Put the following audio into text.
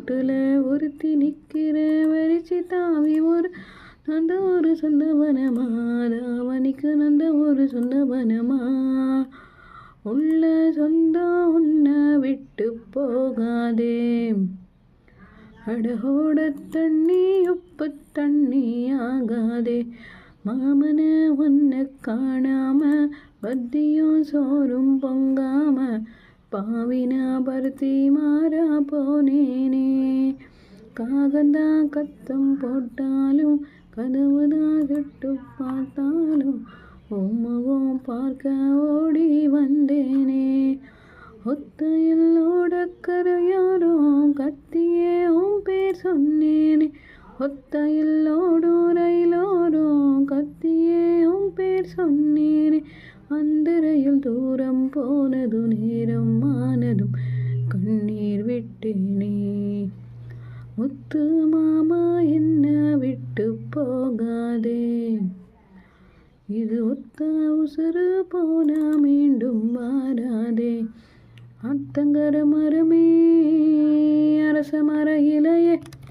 ரோட்டுல ஒருத்தி நிற்கிற வரிச்சு தாவி ஒரு நந்த ஒரு சொந்தவனமா தாவணிக்கு நந்த ஒரு சொந்தவனமா உள்ள சொந்தம் உன்னை விட்டு போகாதே அடகோட தண்ணி உப்பு தண்ணி ஆகாதே மாமன உன்னை காணாம பத்தியும் சோறும் பொங்காம பாவினா பருத்தி மாறா போனேனே காகந்தான் கத்தம் போட்டாலும் கதவுதான் சுட்டு பார்த்தாலும் உம்முகம் பார்க்க ஓடி வந்தேனே ஒத்தையிலோட கரையாரும் கத்தியே உன் பேர் சொன்னேனே ஒத்தையிலோடும் ரயிலோரும் கத்தியே உன் பேர் சொன்னேனே அந்த ரயில் தூரம் போனதும் நேரம் ஆனதும் கண்ணீர் விட்டேனே முத்து மாமா என்ன விட்டு போகாதே இது ஒத்த உசுறு போனா மீண்டும் வாராதே அத்தங்கர மரமே அரச மர இலையே